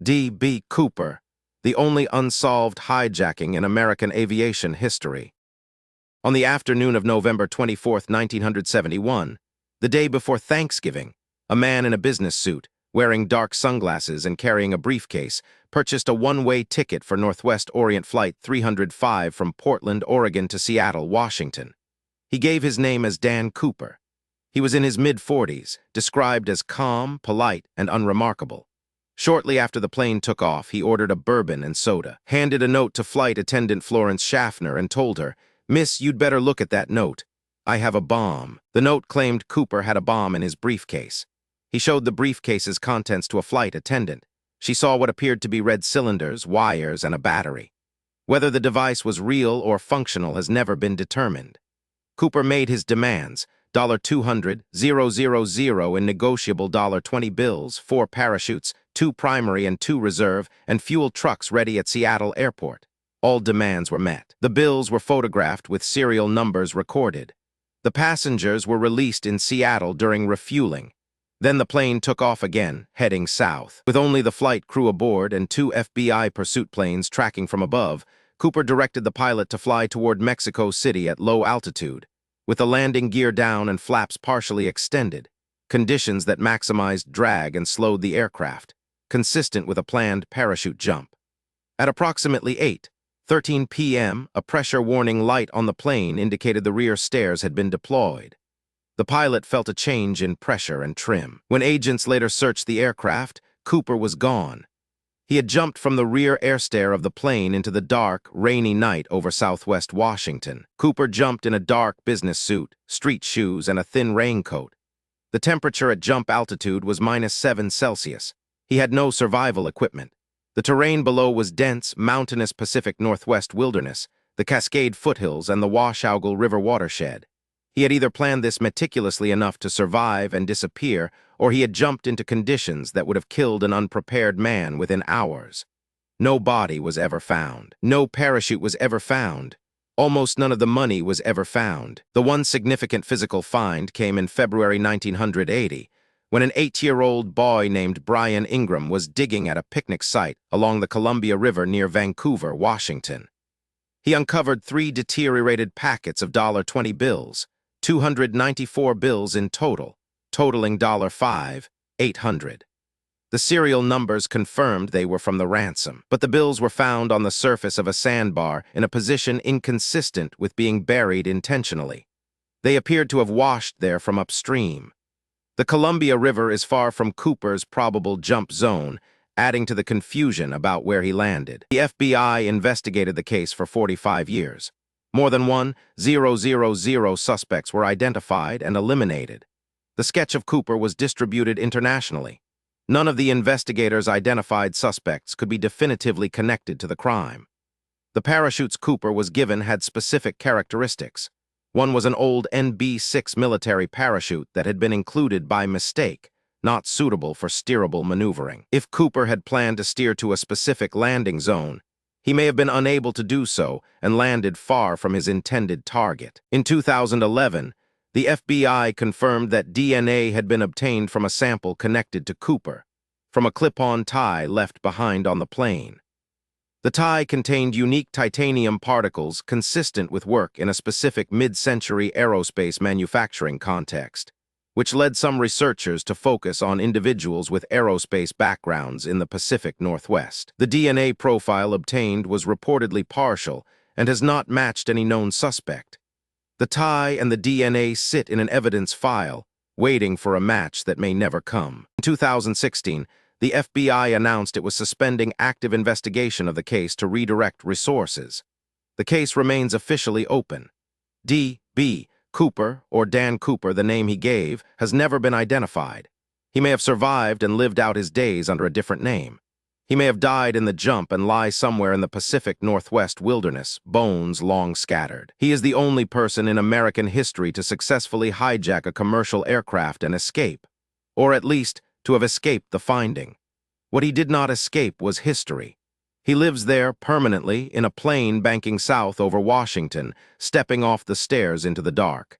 D.B. Cooper, the only unsolved hijacking in American aviation history. On the afternoon of November 24, 1971, the day before Thanksgiving, a man in a business suit, wearing dark sunglasses and carrying a briefcase, purchased a one-way ticket for Northwest Orient Flight 305 from Portland, Oregon to Seattle, Washington. He gave his name as Dan Cooper. He was in his mid-40s, described as calm, polite, and unremarkable. Shortly after the plane took off, he ordered a bourbon and soda, handed a note to flight attendant Florence Schaffner, and told her, "Miss, you'd better look at that note. I have a bomb." The note claimed Cooper had a bomb in his briefcase. He showed the briefcase's contents to a flight attendant. She saw what appeared to be red cylinders, wires, and a battery. Whether the device was real or functional has never been determined. Cooper made his demands: $200,000 in negotiable $20 bills, 4 parachutes, 2 primary and 2 reserve, and fuel trucks ready at Seattle Airport. All demands were met. The bills were photographed with serial numbers recorded. The passengers were released in Seattle during refueling. Then the plane took off again, heading south. With only the flight crew aboard and 2 FBI pursuit planes tracking from above, Cooper directed the pilot to fly toward Mexico City at low altitude, with the landing gear down and flaps partially extended, conditions that maximized drag and slowed the aircraft, consistent with a planned parachute jump. At approximately 8:13 p.m., a pressure warning light on the plane indicated the rear stairs had been deployed. The pilot felt a change in pressure and trim. When agents later searched the aircraft, Cooper was gone. He had jumped from the rear air stair of the plane into the dark, rainy night over Southwest Washington. Cooper jumped in a dark business suit, street shoes, and a thin raincoat. The temperature at jump altitude was -7°C. He had no survival equipment. The terrain below was dense, mountainous Pacific Northwest wilderness, the Cascade foothills, and the Washogal River watershed. He had either planned this meticulously enough to survive and disappear, or he had jumped into conditions that would have killed an unprepared man within hours. No body was ever found. No parachute was ever found. Almost none of the money was ever found. The one significant physical find came in February 1980, when an 8-year-old boy named Brian Ingram was digging at a picnic site along the Columbia River near Vancouver, Washington. He uncovered 3 deteriorated packets of $20 bills, 294 bills in total, totaling $5,800. The serial numbers confirmed they were from the ransom, but the bills were found on the surface of a sandbar in a position inconsistent with being buried intentionally. They appeared to have washed there from upstream. The Columbia River is far from Cooper's probable jump zone, adding to the confusion about where he landed. The FBI investigated the case for 45 years. More than 1,000 suspects were identified and eliminated. The sketch of Cooper was distributed internationally. None of the investigators' identified suspects could be definitively connected to the crime. The parachutes Cooper was given had specific characteristics. One was an old NB-6 military parachute that had been included by mistake, not suitable for steerable maneuvering. If Cooper had planned to steer to a specific landing zone, he may have been unable to do so and landed far from his intended target. In 2011, the FBI confirmed that DNA had been obtained from a sample connected to Cooper, from a clip-on tie left behind on the plane. The tie contained unique titanium particles consistent with work in a specific mid-century aerospace manufacturing context, which led some researchers to focus on individuals with aerospace backgrounds in the Pacific Northwest. The DNA profile obtained was reportedly partial and has not matched any known suspect. The tie and the DNA sit in an evidence file, waiting for a match that may never come. In 2016, the FBI announced it was suspending active investigation of the case to redirect resources. The case remains officially open. D.B. Cooper, or Dan Cooper, the name he gave, has never been identified. He may have survived and lived out his days under a different name. He may have died in the jump and lie somewhere in the Pacific Northwest wilderness, bones long scattered. He is the only person in American history to successfully hijack a commercial aircraft and escape, or at least to have escaped the finding. What he did not escape was history. He lives there permanently in a plane banking south over Washington, stepping off the stairs into the dark.